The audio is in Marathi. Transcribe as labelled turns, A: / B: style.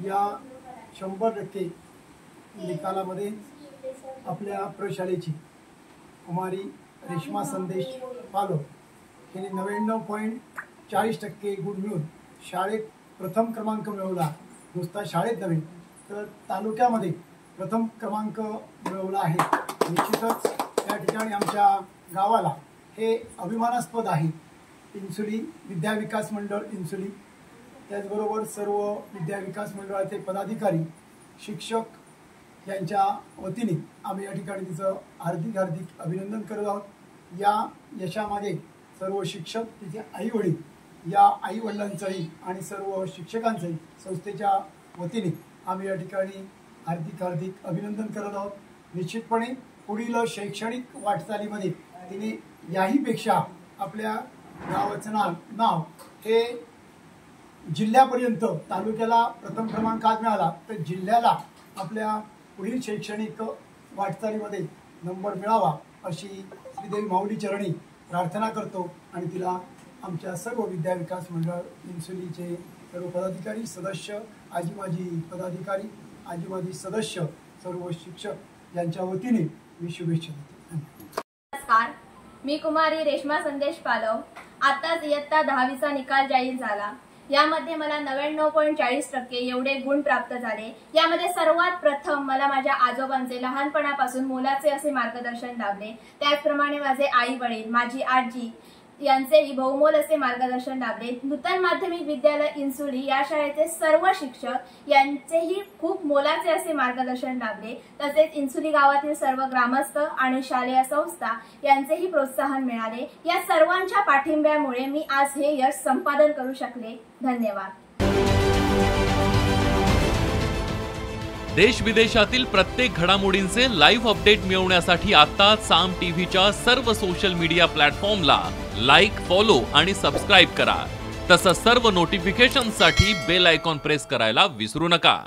A: या 100% निकालामध्ये आपल्या प्रशालेची कुमारी रेश्मा संदेश पालो यांनी 99.40% गुण मिळवून शाळेत प्रथम क्रमांक मिळवला। नुसता शाळेत नव्हे तर तालुक्यामध्ये प्रथम क्रमांक मिळवला आहे। निश्चितच या ठिकाणी आमच्या गावाला हे अभिमानास्पद आहे। इन्सुली विद्या विकास मंडळ इन्सुली, त्याचबरोबर सर्व विद्या विकास मंडळाचे पदाधिकारी, शिक्षक यांच्या वतीने आम्ही या ठिकाणी तिचं हार्दिक अभिनंदन करत आहोत। या यशामागे सर्व शिक्षक, तिचे आई वडील, या आई वडिलांचंही आणि सर्व शिक्षकांचंही संस्थेच्या वतीने आम्ही या ठिकाणी हार्दिक अभिनंदन करत आहोत। निश्चितपणे पुढील शैक्षणिक वाटचालीमध्ये तिने याहीपेक्षा आपल्या गावाचं नाव हे जिल्ह्यापर्यंत, तालुक्याला प्रथम क्रमांक आज मिळाला तर जिल्ह्याला आपल्या पुढील शैक्षणिक वाटचालीमध्ये नंबर मिळावा अशी श्रीदेवी माऊली चरणी प्रार्थना करतो आणि तिला आमच्या सर्व विद्या विकास मंडळ इन्सुलीचे सर्व पदाधिकारी, सदस्य, आजी माजी पदाधिकारी, आजी माजी सदस्य, सर्व शिक्षक यांच्या वतीने मी शुभेच्छा देतो।
B: नमस्कार, मी कुमारी रेश्मा संदेश पालव। आताच इयत्ता 10वीचा निकाल जाहीर झाला। यामध्ये मला 99.40% एवढे गुण प्राप्त झाले। यामध्ये सर्वात प्रथम मला माझ्या आजोबांचे लहानपणापासून मोलाचे असे मार्गदर्शन लाभले। त्याचप्रमाणे माझे आई वडील, माझी आजी यांचेही बहुमोल असे मार्गदर्शन लाभले। नूतन माध्यमिक विद्यालय इन्सुली या शाळेचे सर्व शिक्षक यांचेही खूप मोलाचे असे मार्गदर्शन लाभले। तसेच इन्सुली गावातील सर्व ग्रामस्थ आणि शालेय संस्था यांचेही प्रोत्साहन मिळाले। या सर्वांच्या पाठिंब्यामुळे मी आज हे यश संपादन करू शकले। धन्यवाद।
C: देश विदेशातील प्रत्येक घडामोडींचे लाईव्ह अपडेट मिळवण्यासाठी आता साम टीव्हीच्या सर्व सोशल मीडिया प्लॅटफॉर्मला लाईक, फॉलो आणि सबस्क्राईब करा। तसंच सर्व नोटिफिकेशनसाठी बेल आयकॉन प्रेस करायला विसरू नका।